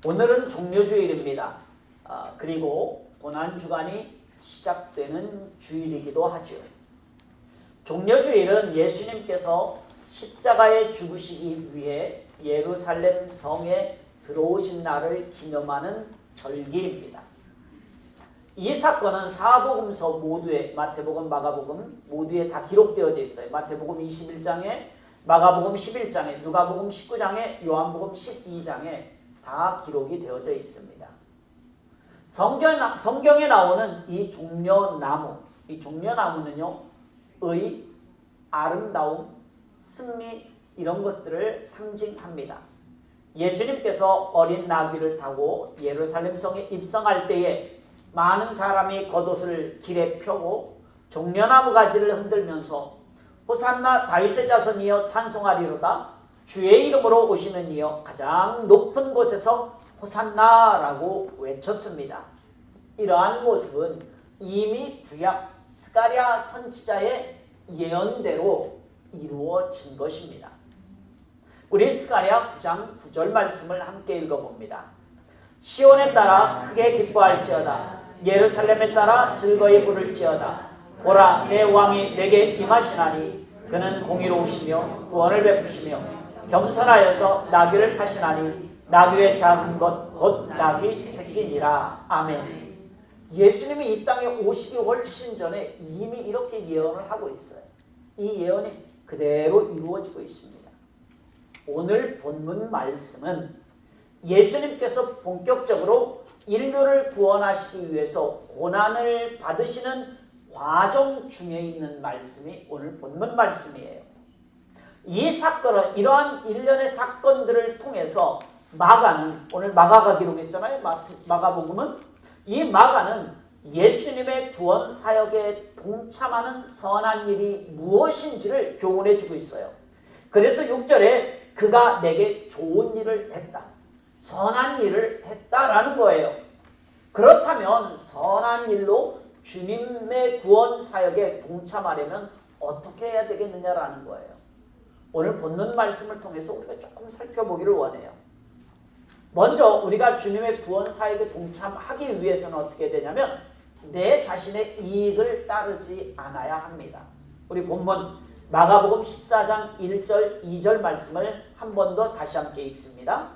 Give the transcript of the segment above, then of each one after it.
오늘은 종려주일입니다. 그리고 고난주간이 시작되는 주일이기도 하죠. 종려주일은 예수님께서 십자가에 죽으시기 위해 예루살렘 성에 들어오신 날을 기념하는 절기입니다. 이 사건은 사복음서 모두에, 마태복음, 마가복음 모두에 다 기록되어져 있어요. 마태복음 21장에, 마가복음 11장에, 누가복음 19장에, 요한복음 12장에 다 기록이 되어져 있습니다. 성경에 나오는 이 종려나무, 이 종려나무는요, 의, 아름다움, 승리 이런 것들을 상징합니다. 예수님께서 어린 나귀를 타고 예루살렘 성에 입성할 때에 많은 사람이 겉옷을 길에 펴고 종려나무 가지를 흔들면서 호산나 다윗의 자손이여 찬송하리로다, 주의 이름으로 오시는 이여 가장 높은 곳에서 호산나라고 외쳤습니다. 이러한 모습은 이미 구약 스가랴 선지자의 예언대로 이루어진 것입니다. 우리 스가랴 9장 9절 말씀을 함께 읽어봅니다. 시온에 따라 크게 기뻐할지어다, 예루살렘에 따라 즐거이 부를지어다. 보라, 내 왕이 내게 임하시나니 그는 공의로우시며 구원을 베푸시며 겸손하여서 나귀를 타시나니 나귀의 작은 것 곧 나귀 새끼니라. 아멘. 예수님이 이 땅에 오시기 훨씬 전에 이미 이렇게 예언을 하고 있어요. 이 예언이 그대로 이루어지고 있습니다. 오늘 본문 말씀은 예수님께서 본격적으로 인류를 구원하시기 위해서 고난을 받으시는 과정 중에 있는 말씀이 오늘 본문 말씀이에요. 이 사건은, 이러한 일련의 사건들을 통해서 마가는, 오늘 마가가 기록했잖아요. 마가복음은, 이 마가는 예수님의 구원 사역에 동참하는 선한 일이 무엇인지를 교훈해 주고 있어요. 그래서 6절에 그가 내게 좋은 일을 했다, 선한 일을 했다라는 거예요. 그렇다면 선한 일로 주님의 구원 사역에 동참하려면 어떻게 해야 되겠느냐라는 거예요. 오늘 본문 말씀을 통해서 우리가 조금 살펴보기를 원해요. 먼저 우리가 주님의 구원 사역에 동참하기 위해서는 어떻게 되냐면 내 자신의 이익을 따르지 않아야 합니다. 우리 본문 마가복음 14장 1절 2절 말씀을 한 번 더 다시 함께 읽습니다.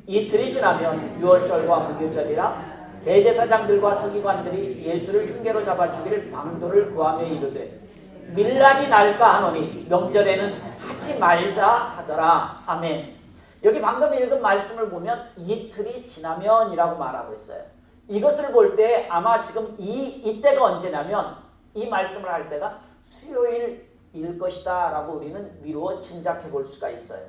이틀이 지나면 유월절과 무교절이라 대제사장들과 서기관들이 예수를 흉계로 잡아 죽일 방도를 구하며 이르되 밀란이 날까 하노니 명절에는 하지 말자 하더라. 아멘. 여기 방금 읽은 말씀을 보면 이틀이 지나면이라고 말하고 있어요. 이것을 볼 때 아마 지금 이때가 언제냐면 이 말씀을 할 때가 수요일일 것이다 라고 우리는 미루어 짐작해 볼 수가 있어요.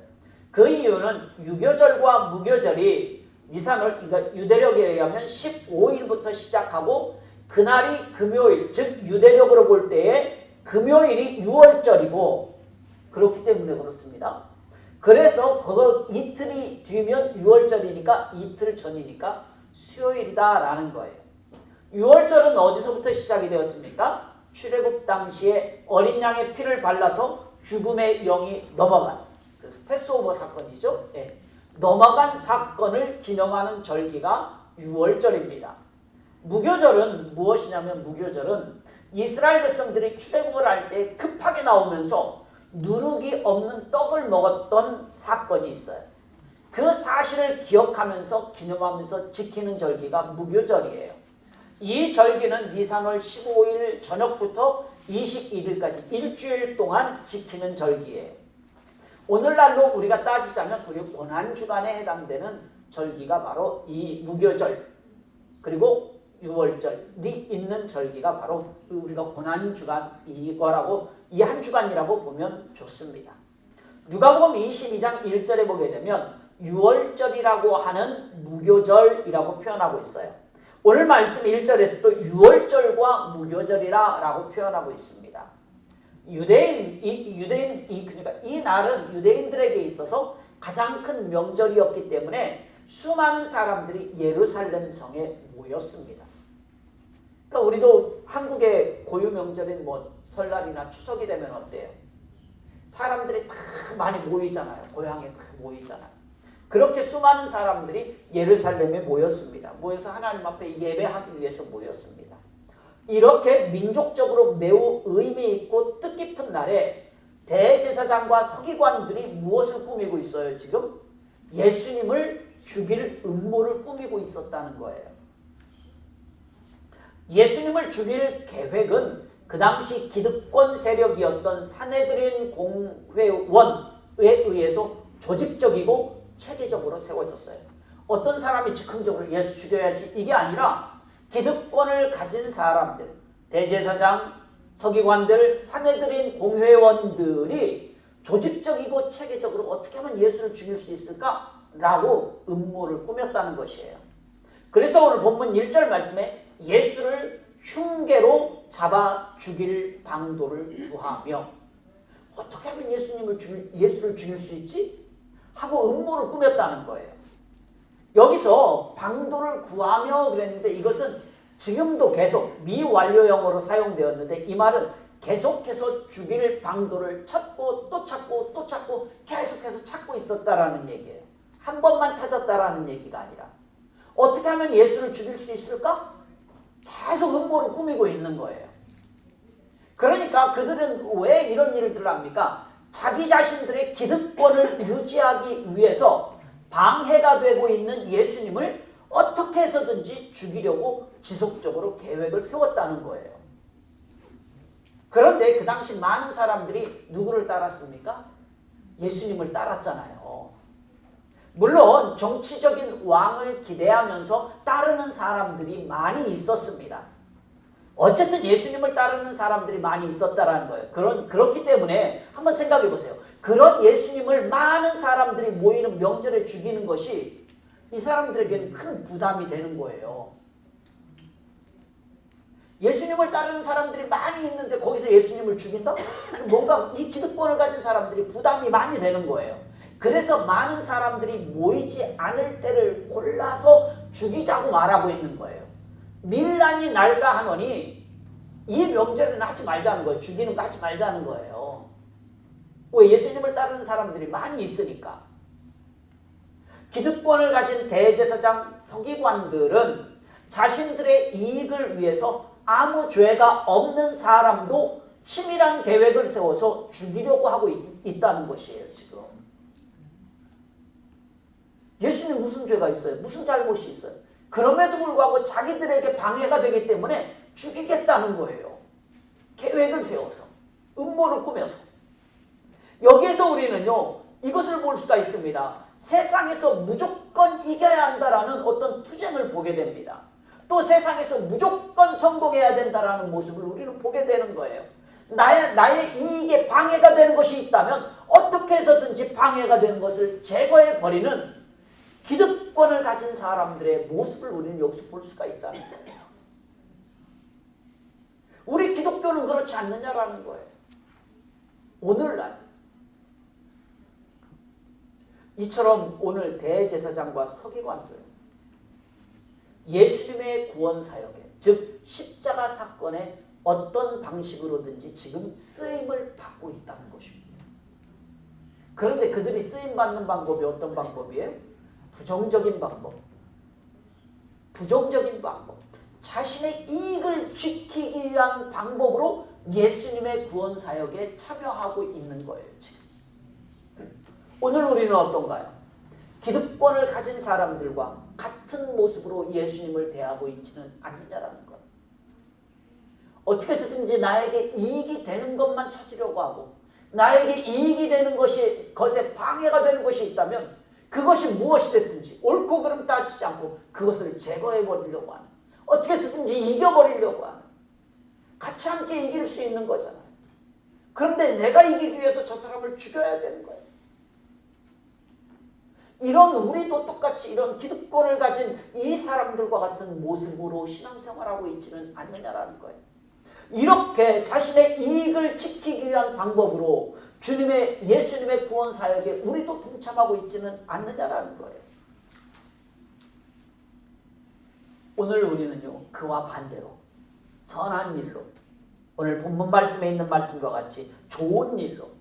그 이유는 유교절과 무교절이 니산월, 유대력에 의하면 15일부터 시작하고 그날이 금요일, 즉 유대력으로 볼 때에 금요일이 6월절이고 그렇기 때문에 그렇습니다. 그래서 그거 이틀이 뒤면 6월절이니까 이틀 전이니까 수요일이다라는 거예요. 6월절은 어디서부터 시작이 되었습니까? 출애굽 당시에 어린 양의 피를 발라서 죽음의 영이 넘어간, 그래서 패스오버 사건이죠. 네. 넘어간 사건을 기념하는 절기가 6월절입니다. 무교절은 무엇이냐면 무교절은 이스라엘 백성들이 출애굽을 할 때 급하게 나오면서 누룩이 없는 떡을 먹었던 사건이 있어요. 그 사실을 기억하면서 기념하면서 지키는 절기가 무교절이에요. 이 절기는 니산월 15일 저녁부터 21일까지 일주일 동안 지키는 절기예요. 오늘날로 우리가 따지자면 우리 고난주간에 해당되는 절기가 바로 이 무교절 그리고 6월절이 있는 절기가 바로 우리가 고난주간 이거라고 이 한 주간이라고 보면 좋습니다. 누가복음 22장 1절에 보게 되면 6월절이라고 하는 무교절이라고 표현하고 있어요. 오늘 말씀 1절에서도 6월절과 무교절이라 라고 표현하고 있습니다. 그러니까 이 날은 유대인들에게 있어서 가장 큰 명절이었기 때문에 수많은 사람들이 예루살렘 성에 모였습니다. 그러니까 우리도 한국의 고유 명절인 설날이나 추석이 되면 어때요? 사람들이 다 많이 모이잖아요. 고향에 다 모이잖아요. 그렇게 수많은 사람들이 예루살렘에 모였습니다. 모여서 하나님 앞에 예배하기 위해서 모였습니다. 이렇게 민족적으로 매우 의미 있고 뜻깊은 날에 대제사장과 서기관들이 무엇을 꾸미고 있어요? 지금 예수님을 죽일 음모를 꾸미고 있었다는 거예요. 예수님을 죽일 계획은 그 당시 기득권 세력이었던 산헤드린 공회원에 의해서 조직적이고 체계적으로 세워졌어요. 어떤 사람이 즉흥적으로 예수 죽여야지 이게 아니라 기득권을 가진 사람들, 대제사장, 서기관들, 산헤드린 공회원들이 조직적이고 체계적으로 어떻게 하면 예수를 죽일 수 있을까라고 음모를 꾸몄다는 것이에요. 그래서 오늘 본문 1절 말씀에 예수를 흉계로 잡아 죽일 방도를 구하며 어떻게 하면 예수를 죽일 수 있지? 하고 음모를 꾸몄다는 거예요. 여기서 방도를 구하며 그랬는데 이것은 지금도 계속 미완료형으로 사용되었는데 이 말은 계속해서 죽일 방도를 찾고 또 찾고 또 찾고 계속해서 찾고 있었다라는 얘기예요. 한 번만 찾았다라는 얘기가 아니라 어떻게 하면 예수를 죽일 수 있을까? 계속 음모를 꾸미고 있는 거예요. 그러니까 그들은 왜 이런 일들을 합니까? 자기 자신들의 기득권을 유지하기 위해서 방해가 되고 있는 예수님을 어떻게 해서든지 죽이려고 지속적으로 계획을 세웠다는 거예요. 그런데 그 당시 많은 사람들이 누구를 따랐습니까? 예수님을 따랐잖아요. 물론 정치적인 왕을 기대하면서 따르는 사람들이 많이 있었습니다. 어쨌든 예수님을 따르는 사람들이 많이 있었다라는 거예요. 그렇기 때문에 한번 생각해 보세요. 그런 예수님을 많은 사람들이 모이는 명절에 죽이는 것이 이 사람들에게는 큰 부담이 되는 거예요. 예수님을 따르는 사람들이 많이 있는데 거기서 예수님을 죽인다? 뭔가 이 기득권을 가진 사람들이 부담이 많이 되는 거예요. 그래서 많은 사람들이 모이지 않을 때를 골라서 죽이자고 말하고 있는 거예요. 밀란이 날까 하노니 이 명절에는 하지 말자는 거예요. 죽이는 거 하지 말자는 거예요. 왜? 예수님을 따르는 사람들이 많이 있으니까. 기득권을 가진 대제사장 서기관들은 자신들의 이익을 위해서 아무 죄가 없는 사람도 치밀한 계획을 세워서 죽이려고 하고 있다는 것이에요. 지금 예수님 무슨 죄가 있어요? 무슨 잘못이 있어요? 그럼에도 불구하고 자기들에게 방해가 되기 때문에 죽이겠다는 거예요. 계획을 세워서 음모를 꾸며서. 여기에서 우리는요 이것을 볼 수가 있습니다. 세상에서 무조건 이겨야 한다라는 어떤 투쟁을 보게 됩니다. 또 세상에서 무조건 성공해야 된다라는 모습을 우리는 보게 되는 거예요. 나의 이익에 방해가 되는 것이 있다면 어떻게 해서든지 방해가 되는 것을 제거해버리는 기득권을 가진 사람들의 모습을 우리는 여기서 볼 수가 있다는 거예요. 우리 기독교는 그렇지 않느냐라는 거예요. 오늘날 이처럼 오늘 대제사장과 서기관들 예수님의 구원 사역에 즉 십자가 사건에 어떤 방식으로든지 지금 쓰임을 받고 있다는 것입니다. 그런데 그들이 쓰임받는 방법이 어떤 방법이에요? 부정적인 방법. 부정적인 방법. 자신의 이익을 지키기 위한 방법으로 예수님의 구원 사역에 참여하고 있는 거예요. 지금. 오늘 우리는 어떤가요? 기득권을 가진 사람들과 같은 모습으로 예수님을 대하고 있지는 않느냐라는 것. 어떻게 해서든지 나에게 이익이 되는 것만 찾으려고 하고 나에게 이익이 되는 것에 방해가 되는 것이 있다면 그것이 무엇이 됐든지 옳고 그름 따지지 않고 그것을 제거해버리려고 하는, 어떻게 해서든지 이겨버리려고 하는, 같이 함께 이길 수 있는 거잖아요. 그런데 내가 이기기 위해서 저 사람을 죽여야 되는 거예요. 이런 우리도 똑같이 이런 기득권을 가진 이 사람들과 같은 모습으로 신앙생활하고 있지는 않느냐라는 거예요. 이렇게 자신의 이익을 지키기 위한 방법으로 예수님의 구원 사역에 우리도 동참하고 있지는 않느냐라는 거예요. 오늘 우리는요 그와 반대로 선한 일로 오늘 본문 말씀에 있는 말씀과 같이 좋은 일로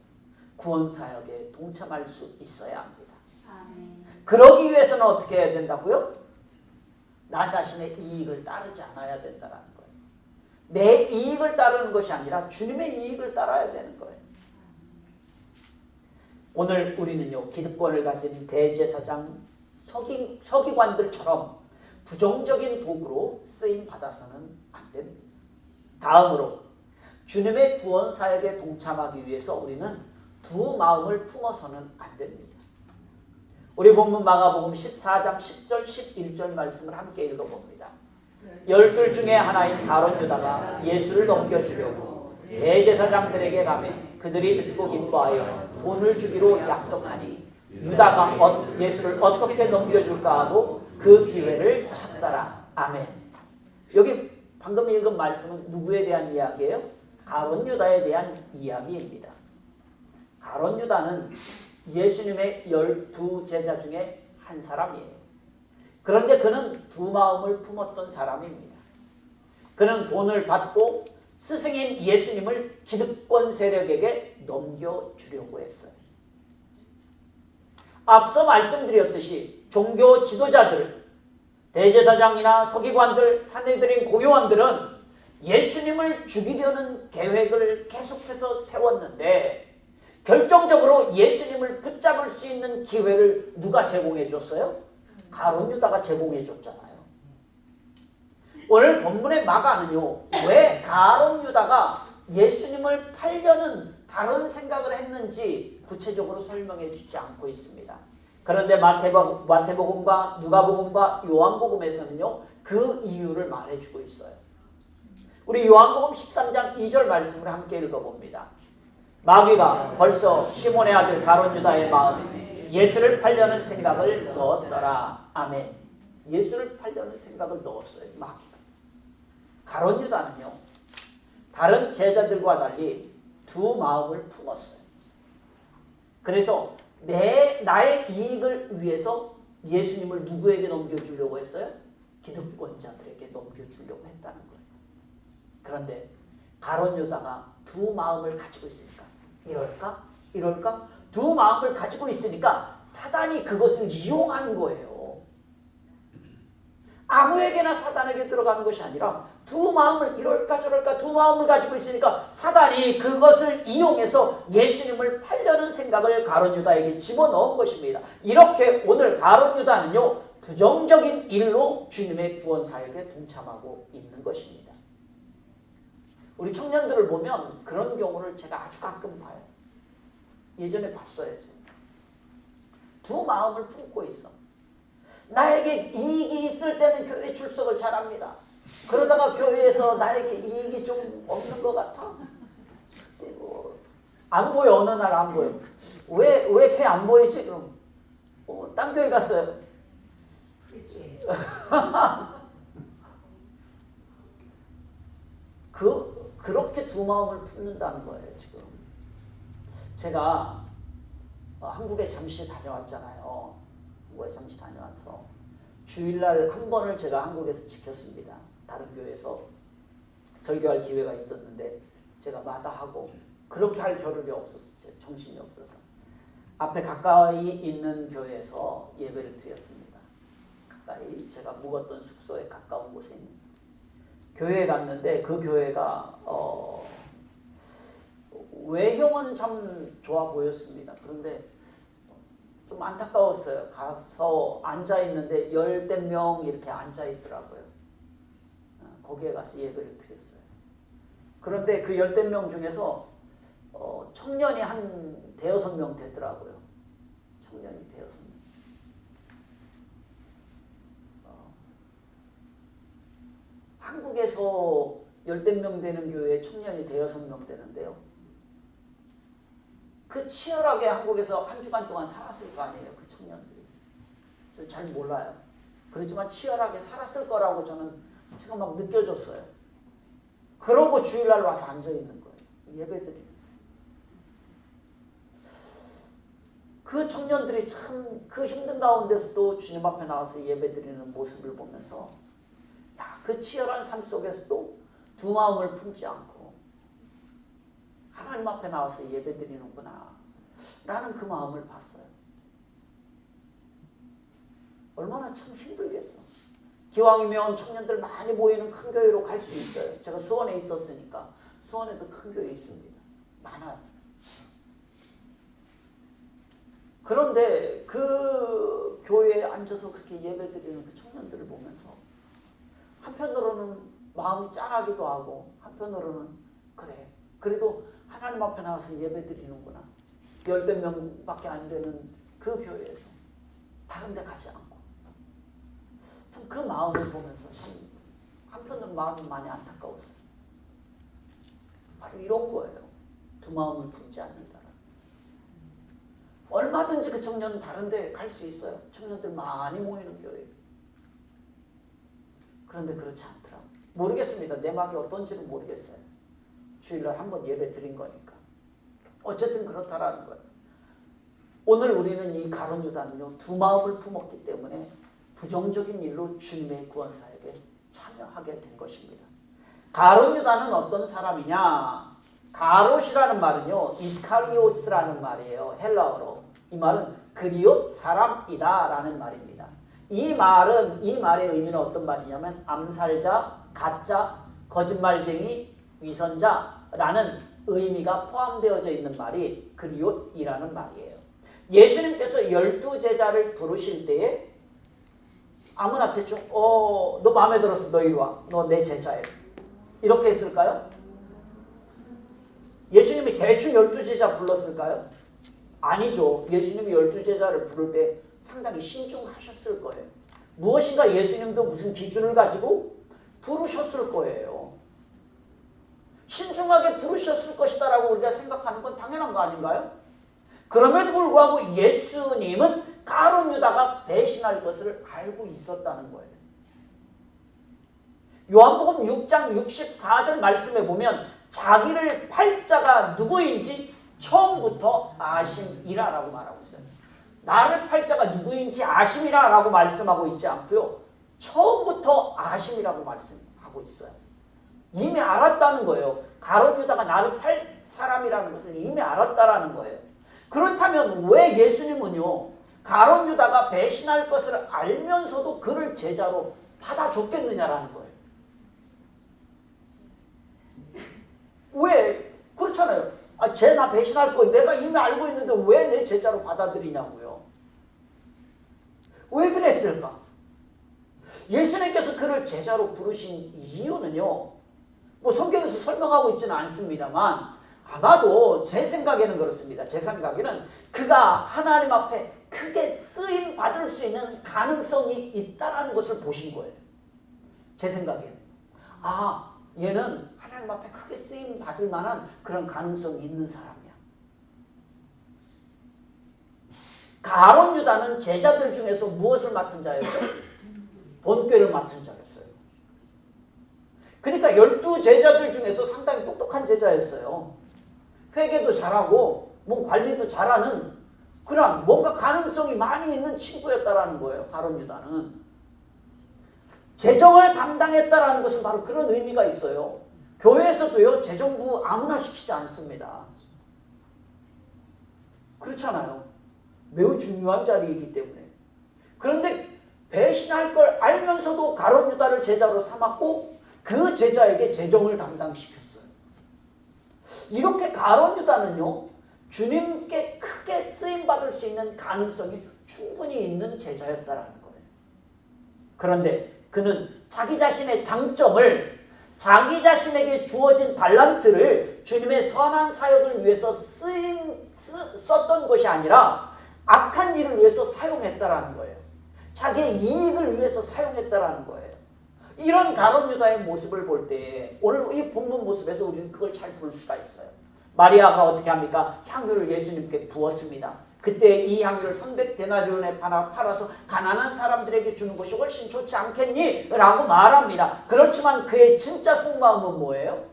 구원 사역에 동참할 수 있어야 합니다. 그러기 위해서는 어떻게 해야 된다고요? 나 자신의 이익을 따르지 않아야 된다는 거예요. 내 이익을 따르는 것이 아니라 주님의 이익을 따라야 되는 거예요. 오늘 우리는요, 기득권을 가진 대제사장, 서기관들처럼 부정적인 도구로 쓰임 받아서는 안 됩니다. 다음으로 주님의 구원 사역에 동참하기 위해서 우리는 두 마음을 품어서는 안 됩니다. 우리 본문 마가복음 14장 10절 11절 말씀을 함께 읽어봅니다. 12 중에 하나인 가룟 유다가 예수를 넘겨주려고 대제사장들에게 가매 그들이 듣고 기뻐하여 돈을 주기로 약속하니 유다가 예수를 어떻게 넘겨줄까 하고 그 기회를 찾더라. 아멘. 여기 방금 읽은 말씀은 누구에 대한 이야기예요? 가룟 유다에 대한 이야기입니다. 가룟 유다는 예수님의 12 제자 중에 한 사람이에요. 그런데 그는 두 마음을 품었던 사람입니다. 그는 돈을 받고 스승인 예수님을 기득권 세력에게 넘겨주려고 했어요. 앞서 말씀드렸듯이 종교 지도자들, 대제사장이나 서기관들, 산헤드린 고요원들은 예수님을 죽이려는 계획을 계속해서 세웠는데 결정적으로 예수님을 붙잡을 수 있는 기회를 누가 제공해 줬어요? 가룟 유다가 제공해 줬잖아요. 오늘 본문의 마가는요, 왜 가룟 유다가 예수님을 팔려는 다른 생각을 했는지 구체적으로 설명해 주지 않고 있습니다. 그런데 마태복음과 누가복음과 요한복음에서는요, 그 이유를 말해주고 있어요. 우리 요한복음 13장 2절 말씀을 함께 읽어봅니다. 마귀가 벌써 시몬의 아들 가룟 유다의 마음에 예수를 팔려는 생각을 넣었더라. 아멘. 예수를 팔려는 생각을 넣었어요. 마귀가. 가룟 유다는요, 다른 제자들과 달리 두 마음을 품었어요. 그래서 나의 이익을 위해서 예수님을 누구에게 넘겨주려고 했어요? 기득권자들에게 넘겨주려고 했다는 거예요. 그런데 가룟 유다가 두 마음을 가지고 있으니까 이럴까? 두 마음을 가지고 있으니까 사단이 그것을 이용하는 거예요. 아무에게나 사단에게 들어가는 것이 아니라 두 마음을 이럴까 저럴까 두 마음을 가지고 있으니까 사단이 그것을 이용해서 예수님을 팔려는 생각을 가룟 유다에게 집어넣은 것입니다. 이렇게 오늘 가룟 유다는요, 부정적인 일로 주님의 구원 사역에 동참하고 있는 것입니다. 우리 청년들을 보면 그런 경우를 제가 아주 가끔 봐요. 예전에 봤어요. 제가. 두 마음을 품고 있어. 나에게 이익이 있을 때는 교회 출석을 잘합니다. 그러다가 교회에서 나에게 이익이 좀 없는 것 같아. 안 보여. 어느 날 안 보여. 왜 교회 안 보이지? 그럼 딴 교회 갔어요. 그렇지. 그렇게 두 마음을 품는다는 거예요. 지금 제가 한국에 잠시 다녀왔잖아요. 한국에 잠시 다녀와서 주일날 한 번을 제가 한국에서 지켰습니다. 다른 교회에서 설교할 기회가 있었는데 제가 마다하고 그렇게 할 겨를이 없었어요. 정신이 없어서 앞에 가까이 있는 교회에서 예배를 드렸습니다. 가까이 제가 묵었던 숙소에 가까운 곳에 있는 교회에 갔는데 그 교회가 외형은 참 좋아 보였습니다. 그런데 좀 안타까웠어요. 가서 앉아있는데 10명 이렇게 앉아있더라고요. 거기에 가서 예배를 드렸어요. 그런데 그 10명 중에서 청년이 한 5-6명 되더라고요. 청년이 5-6명. 한국에서 10명 되는 교회에 청년이 5-6명 되는데요. 그 치열하게 한국에서 한 주간 동안 살았을 거 아니에요. 그 청년들이. 저 잘 몰라요. 그렇지만 치열하게 살았을 거라고 저는 제가 막 느껴졌어요. 그러고 주일날 와서 앉아있는 거예요. 예배드리는. 그 청년들이 참 그 힘든 가운데서도 주님 앞에 나와서 예배드리는 모습을 보면서 그 치열한 삶 속에서도 두 마음을 품지 않고 하나님 앞에 나와서 예배드리는구나 라는 그 마음을 봤어요. 얼마나 참 힘들겠어. 기왕이면 청년들 많이 모이는 큰 교회로 갈 수 있어요. 제가 수원에 있었으니까 수원에도 큰 교회 있습니다. 많아요. 그런데 그 교회에 앉아서 그렇게 예배드리는 그 청년들을 보면서 한편으로는 마음이 짠하기도 하고 한편으로는 그래. 그래도 하나님 앞에 나와서 예배드리는구나. 10몇 명밖에 안 되는 그 교회에서 다른 데 가지 않고 참 그 마음을 보면서 참 한편으로는 마음이 많이 안타까웠어요. 바로 이런 거예요. 두 마음을 품지 않는다. 얼마든지 그 청년은 다른 데 갈 수 있어요. 청년들 많이 모이는 교회. 그런데 그렇지 않더라고요. 모르겠습니다. 내 마음이 어떤지는 모르겠어요. 주일날 한번 예배 드린 거니까. 어쨌든 그렇다라는 거예요. 오늘 우리는 이 가룟 유다는요, 두 마음을 품었기 때문에 부정적인 일로 주님의 구원 사역에 참여하게 된 것입니다. 가룟 유다는 어떤 사람이냐? 가롯이라는 말은요, 이스카리오스라는 말이에요. 헬라어로. 이 말은 그리옷 사람이다 라는 말입니다. 이 말의 의미는 어떤 말이냐면 암살자, 가짜, 거짓말쟁이, 위선자라는 의미가 포함되어져 있는 말이 그리옷이라는 말이에요. 예수님께서 12제자를 부르실 때에 아무나 대충 너 마음에 들었어. 너 이리 와. 너 내 제자예요. 이렇게 했을까요? 예수님이 대충 12제자 불렀을까요? 아니죠. 예수님이 12제자를 부를 때 상당히 신중하셨을 거예요. 무엇인가 예수님도 무슨 기준을 가지고 부르셨을 거예요. 신중하게 부르셨을 것이다라고 우리가 생각하는 건 당연한 거 아닌가요? 그럼에도 불구하고 예수님은 가룟 유다가 배신할 것을 알고 있었다는 거예요. 요한복음 6장 64절 말씀에 보면 자기를 팔자가 누구인지 처음부터 아심이라라고 말하고 있어요. 나를 팔자가 누구인지 아심이라라고 말씀하고 있지 않고요. 처음부터 아심이라고 말씀하고 있어요. 이미 알았다는 거예요. 가룟 유다가 나를 팔 사람이라는 것을 이미 알았다라는 거예요. 그렇다면 왜 예수님은요, 가룟 유다가 배신할 것을 알면서도 그를 제자로 받아줬겠느냐라는 거예요. 왜? 그렇잖아요. 쟤 나 배신할 거 내가 이미 알고 있는데 왜 내 제자로 받아들이냐고요. 왜 그랬을까? 예수님께서 그를 제자로 부르신 이유는요, 뭐 성경에서 설명하고 있지는 않습니다만 아마도 제 생각에는 그렇습니다. 제 생각에는 그가 하나님 앞에 크게 쓰임 받을 수 있는 가능성이 있다라는 것을 보신 거예요. 제 생각에는. 얘는 하나님 앞에 크게 쓰임 받을 만한 그런 가능성이 있는 사람이야. 가룟 유다는 제자들 중에서 무엇을 맡은 자였죠? 본궤를 맡은 자였어요. 그러니까 12제자들 중에서 상당히 똑똑한 제자였어요. 회개도 잘하고 몸 관리도 잘하는 그런 뭔가 가능성이 많이 있는 친구였다라는 거예요. 가룟 유다는. 재정을 담당했다라는 것은 바로 그런 의미가 있어요. 교회에서도요, 재정부 아무나 시키지 않습니다. 그렇잖아요. 매우 중요한 자리이기 때문에. 그런데 배신할 걸 알면서도 가룟 유다를 제자로 삼았고 그 제자에게 재정을 담당시켰어요. 이렇게 가룟 유다는요, 주님께 크게 쓰임받을 수 있는 가능성이 충분히 있는 제자였다라는 거예요. 그런데 그는 자기 자신의 장점을, 자기 자신에게 주어진 달란트를 주님의 선한 사역을 위해서 썼던 것이 아니라 악한 일을 위해서 사용했다라는 거예요. 자기의 이익을 위해서 사용했다라는 거예요. 이런 가룟 유다의 모습을 볼 때 오늘 이 본문 모습에서 우리는 그걸 잘 볼 수가 있어요. 마리아가 어떻게 합니까? 향유를 예수님께 부었습니다. 그때 이 향유를 300데나리온에 팔아서 가난한 사람들에게 주는 것이 훨씬 좋지 않겠니? 라고 말합니다. 그렇지만 그의 진짜 속마음은 뭐예요?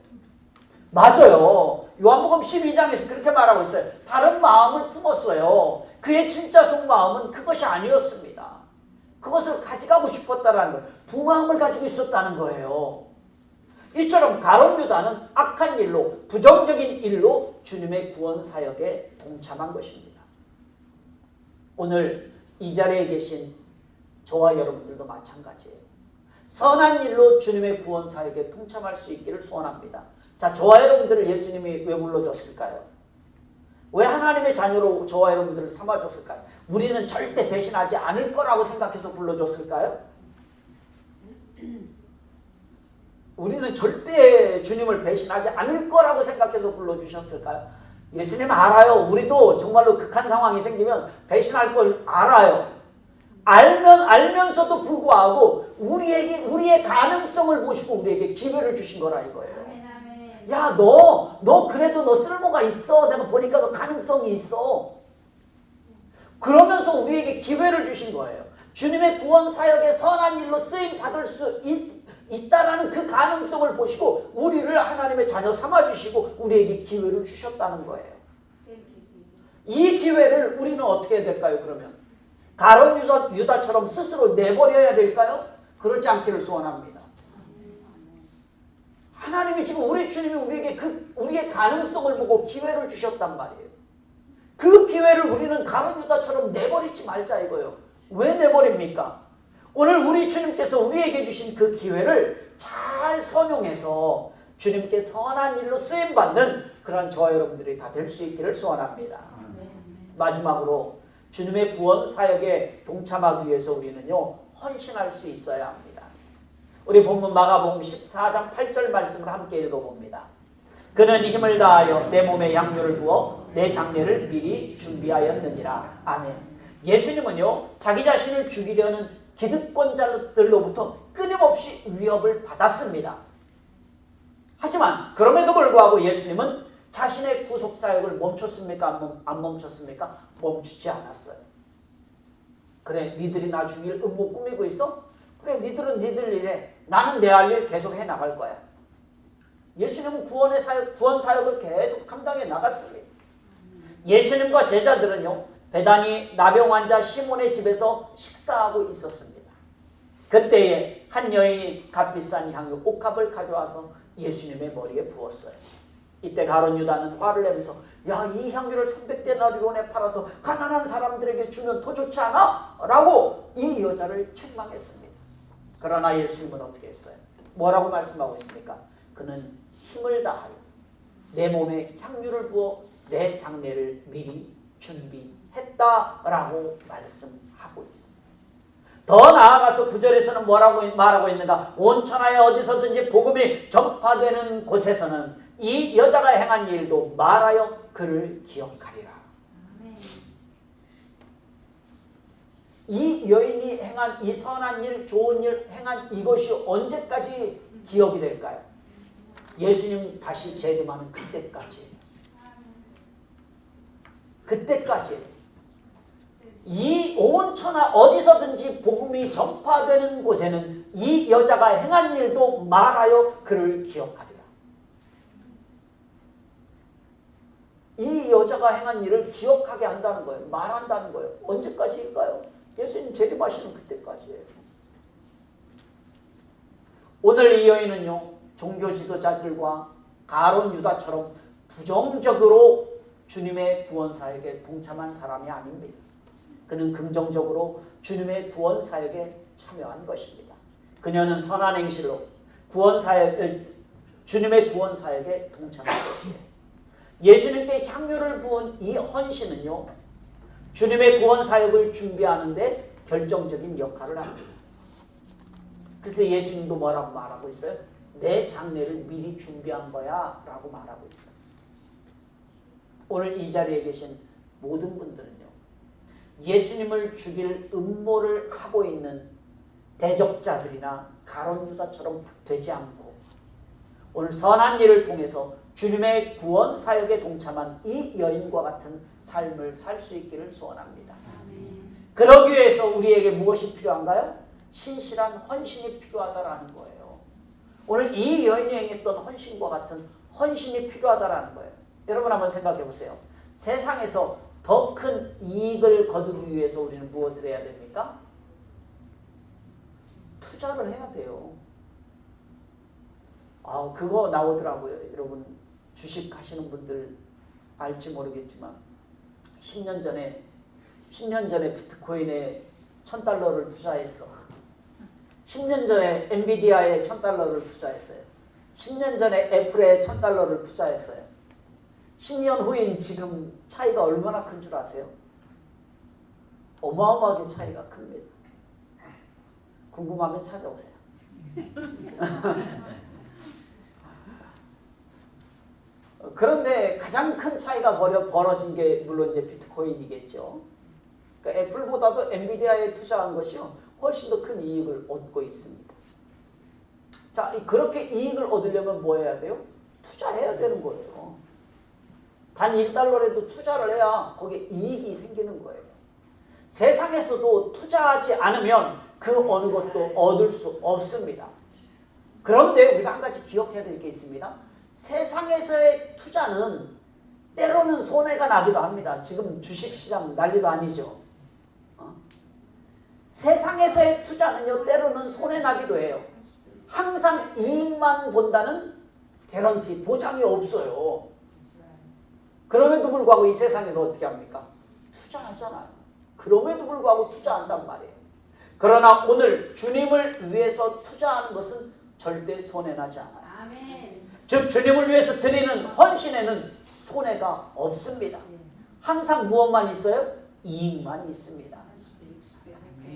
맞아요. 요한복음 12장에서 그렇게 말하고 있어요. 다른 마음을 품었어요. 그의 진짜 속마음은 그것이 아니었습니다. 그것을 가져가고 싶었다는 거예요. 두 마음을 가지고 있었다는 거예요. 이처럼 가룟 유다는 악한 일로, 부정적인 일로 주님의 구원 사역에 동참한 것입니다. 오늘 이 자리에 계신 저와 여러분들도 마찬가지예요. 선한 일로 주님의 구원 사역에 동참할 수 있기를 소원합니다. 자, 저와 여러분들을 예수님이 왜 불러줬을까요? 왜 하나님의 자녀로 저와 여러분들을 삼아줬을까요? 우리는 절대 배신하지 않을 거라고 생각해서 불러줬을까요? 우리는 절대 주님을 배신하지 않을 거라고 생각해서 불러주셨을까요? 예수님 알아요. 우리도 정말로 극한 상황이 생기면 배신할 걸 알아요. 알면서도 불구하고 우리의 가능성을 보시고 우리에게 기회를 주신 거라 이거예요. 야, 너 그래도 너 쓸모가 있어. 내가 보니까 너 가능성이 있어. 그러면서 우리에게 기회를 주신 거예요. 주님의 구원 사역에 선한 일로 쓰임 받을 수 있다라는 그 가능성을 보시고 우리를 하나님의 자녀 삼아주시고 우리에게 기회를 주셨다는 거예요. 이 기회를 우리는 어떻게 해야 될까요? 그러면 가룟 유다처럼 스스로 내버려야 될까요? 그렇지 않기를 소원합니다. 하나님이 지금 우리 주님이 우리에게 우리의 가능성을 보고 기회를 주셨단 말이에요. 그 기회를 우리는 가룟 유다처럼 내버리지 말자 이거예요. 왜 내버립니까? 오늘 우리 주님께서 우리에게 주신 그 기회를 잘 선용해서 주님께 선한 일로 쓰임받는 그런 저와 여러분들이 다 될 수 있기를 소원합니다. 마지막으로 주님의 구원 사역에 동참하기 위해서 우리는요 헌신할 수 있어야 합니다. 우리 본문 마가복음 14장 8절 말씀을 함께 읽어봅니다. 그는 힘을 다하여 내 몸에 양료를 부어 내 장례를 미리 준비하였느니라. 아멘. 예수님은요 자기 자신을 죽이려는 기득권자들로부터 끊임없이 위협을 받았습니다. 하지만 그럼에도 불구하고 예수님은 자신의 구속사역을 멈췄습니까? 안 멈췄습니까? 멈추지 않았어요. 그래, 니들이 나 죽일 음모 꾸미고 있어? 그래, 니들은 니들 일에 나는 내 할 일 계속 해 나갈 거야. 예수님은 구원 사역을 계속 감당해 나갔습니다. 예수님과 제자들은요 베다니 나병 환자 시몬의 집에서 식사하고 있었습니다. 그때에 한 여인이 값비싼 향유 옥합을 가져와서 예수님의 머리에 부었어요. 이때 가룟 유다는 화를 내면서 야, 이 향유를 300데나리온에 팔아서 가난한 사람들에게 주면 더 좋지 않아? 라고 이 여자를 책망했습니다. 그러나 예수님은 어떻게 했어요? 뭐라고 말씀하고 있습니까? 그는 힘을 다하여 내 몸에 향유를 부어 내 장례를 미리 준비했다라고 말씀하고 있습니다. 더 나아가서 9절에서는 뭐라고 말하고 있는가? 온 천하에 어디서든지 복음이 전파되는 곳에서는 이 여자가 행한 일도 말하여 그를 기억하리라. 이 여인이 행한 이 선한 일, 좋은 일 행한 이것이 언제까지 기억이 될까요? 예수님 다시 재림하는 그때까지. 그때까지. 이 온 천하 어디서든지 복음이 전파되는 곳에는 이 여자가 행한 일도 말하여 그를 기억하리라. 이 여자가 행한 일을 기억하게 한다는 거예요. 말한다는 거예요. 언제까지일까요? 예수님 재림하시는 그때까지예요. 오늘 이 여인은요 종교 지도자들과 가룟 유다처럼 부정적으로 주님의 구원 사역에 동참한 사람이 아닙니다. 그는 긍정적으로 주님의 구원 사역에 참여한 것입니다. 그녀는 선한 행실로 주님의 구원 사역에 동참한 것이에요. 예수님께 향유를 부은 이 헌신은요 주님의 구원 사역을 준비하는데 결정적인 역할을 합니다. 그래서 예수님도 뭐라고 말하고 있어요? 내 장례를 미리 준비한 거야 라고 말하고 있어요. 오늘 이 자리에 계신 모든 분들은요 예수님을 죽일 음모를 하고 있는 대적자들이나 가룟 유다처럼 되지 않고 오늘 선한 일을 통해서 주님의 구원 사역에 동참한 이 여인과 같은 삶을 살 수 있기를 소원합니다. 그러기 위해서 우리에게 무엇이 필요한가요? 신실한 헌신이 필요하다라는 거예요. 오늘 이 여인이 행했던 헌신과 같은 헌신이 필요하다라는 거예요. 여러분 한번 생각해 보세요. 세상에서 더 큰 이익을 거두기 위해서 우리는 무엇을 해야 됩니까? 투자를 해야 돼요. 그거 나오더라고요. 여러분 주식 하시는 분들 알지 모르겠지만 10년 전에 비트코인의 $1,000를 투자했어. 10년 전에 엔비디아에 $1,000를 투자했어요. 10년 전에 애플에 $1,000를 투자했어요. 10년 후인 지금 차이가 얼마나 큰 줄 아세요? 어마어마하게 차이가 큽니다. 궁금하면 찾아오세요. 그런데 가장 큰 차이가 벌어진 게 물론 이제 비트코인이겠죠. 그러니까 애플보다도 엔비디아에 투자한 것이요 훨씬 더 큰 이익을 얻고 있습니다. 자, 그렇게 이익을 얻으려면 뭐 해야 돼요? 투자해야 되는 거예요. 단 $1라도 투자를 해야 거기에 이익이 생기는 거예요. 세상에서도 투자하지 않으면 그 어느 것도 얻을 수 없습니다. 그런데 우리가 한 가지 기억해야 될 게 있습니다. 세상에서의 투자는 때로는 손해가 나기도 합니다. 지금 주식시장 난리도 아니죠. 세상에서의 투자는요 때로는 손해 나기도 해요. 항상 이익만 본다는 개런티, 보장이 없어요. 그럼에도 불구하고 이 세상에서 어떻게 합니까? 투자하잖아요. 그럼에도 불구하고 투자한단 말이에요. 그러나 오늘 주님을 위해서 투자하는 것은 절대 손해나지 않아요. 아멘. 즉 주님을 위해서 드리는 헌신에는 손해가 없습니다. 항상 무엇만 있어요? 이익만 있습니다.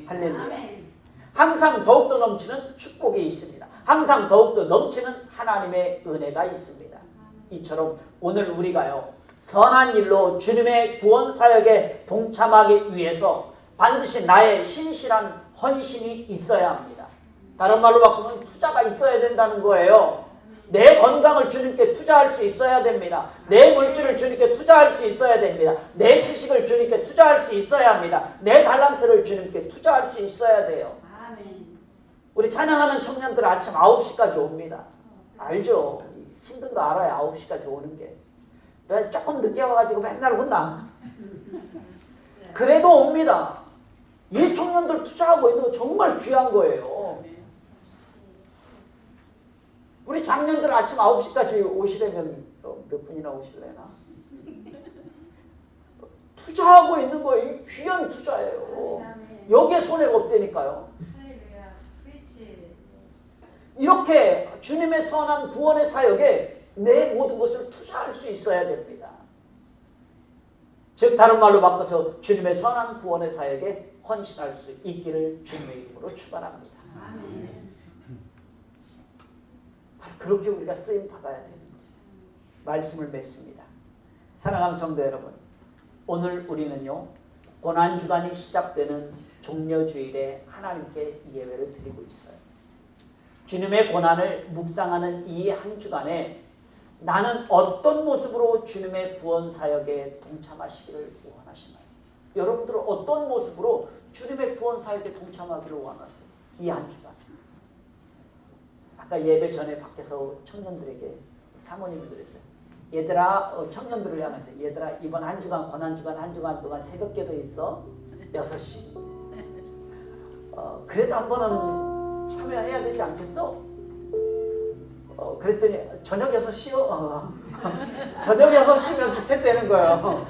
할렐루야. 항상 더욱더 넘치는 축복이 있습니다. 항상 더욱더 넘치는 하나님의 은혜가 있습니다. 이처럼 오늘 우리가요 선한 일로 주님의 구원 사역에 동참하기 위해서 반드시 나의 신실한 헌신이 있어야 합니다. 다른 말로 바꾸면 투자가 있어야 된다는 거예요. 내 건강을 주님께 투자할 수 있어야 됩니다. 내 물질을 주님께 투자할 수 있어야 됩니다. 내 지식을 주님께 투자할 수 있어야 합니다. 내 달란트를 주님께 투자할 수 있어야 돼요. 아멘. 우리 찬양하는 청년들 아침 9시까지 옵니다. 알죠? 힘든 거 알아요. 9시까지 오는 게. 내가 조금 늦게 와가지고 맨날 혼나. 그래도 옵니다. 이 청년들 투자하고 있는 거 정말 귀한 거예요. 우리 장년들 아침 9시까지 오시려면 몇 분이나 오실래나? 투자하고 있는 거예요. 귀한 투자예요. 여기에 손해가 없다니까요. 이렇게 주님의 선한 구원의 사역에 내 모든 것을 투자할 수 있어야 됩니다. 즉 다른 말로 바꿔서 주님의 선한 구원의 사역에 헌신할 수 있기를 주님의 이름으로 축원합니다. 아멘. 그렇게 우리가 쓰임 받아야 되는 거죠. 말씀을 맺습니다. 사랑하는 성도 여러분, 오늘 우리는요 고난주간이 시작되는 종려주일에 하나님께 예배를 드리고 있어요. 주님의 고난을 묵상하는 이 한 주간에 나는 어떤 모습으로 주님의 구원 사역에 동참하시기를 원하시나요? 여러분들은 어떤 모습으로 주님의 구원 사역에 동참하기를 원하세요? 이 한 주간. 아까 예배 전에 밖에서 청년들에게 사모님이 그랬어요. 얘들아, 청년들을 향해서 얘들아 이번 한 주간 고난주간 한 주간 동안 새벽기도 있어. 6시. 그래도 한 번은 참여해야 되지 않겠어? 그랬더니 저녁 6시요? 저녁 6시면 좋겠다는 거예요.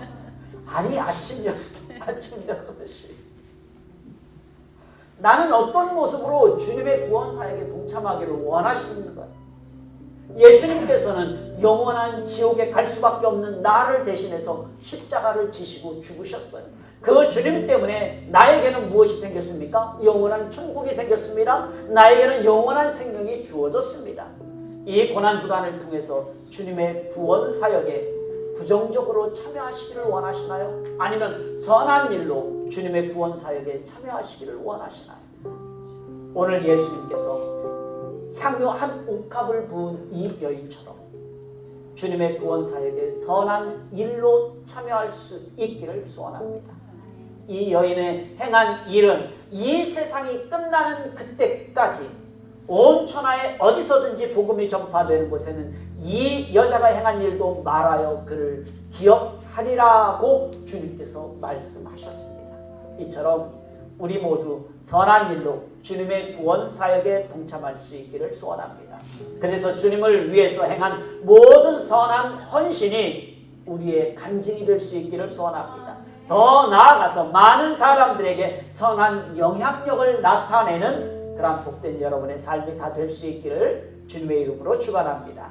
아니 아침 6시. 나는 어떤 모습으로 주님의 구원 사역에 동참하기를 원하시는 거예요. 예수님께서는 영원한 지옥에 갈 수밖에 없는 나를 대신해서 십자가를 지시고 죽으셨어요. 그 주님 때문에 나에게는 무엇이 생겼습니까? 영원한 천국이 생겼습니다. 나에게는 영원한 생명이 주어졌습니다. 이 고난주간을 통해서 주님의 구원 사역에 부정적으로 참여하시기를 원하시나요? 아니면 선한 일로 주님의 구원 사역에 참여하시기를 원하시나요? 오늘 예수님께서 향유 한 옥합을 부은 이 여인처럼 주님의 구원 사역에 선한 일로 참여할 수 있기를 소원합니다. 이 여인의 행한 일은 이 세상이 끝나는 그때까지 온 천하에 어디서든지 복음이 전파되는 곳에는 이 여자가 행한 일도 말하여 그를 기억하리라고 주님께서 말씀하셨습니다. 이처럼 우리 모두 선한 일로 주님의 구원 사역에 동참할 수 있기를 소원합니다. 그래서 주님을 위해서 행한 모든 선한 헌신이 우리의 간증이 될 수 있기를 소원합니다. 더 나아가서 많은 사람들에게 선한 영향력을 나타내는 그러한 복된 여러분의 삶이 다 될 수 있기를 주님의 이름으로 축원합니다.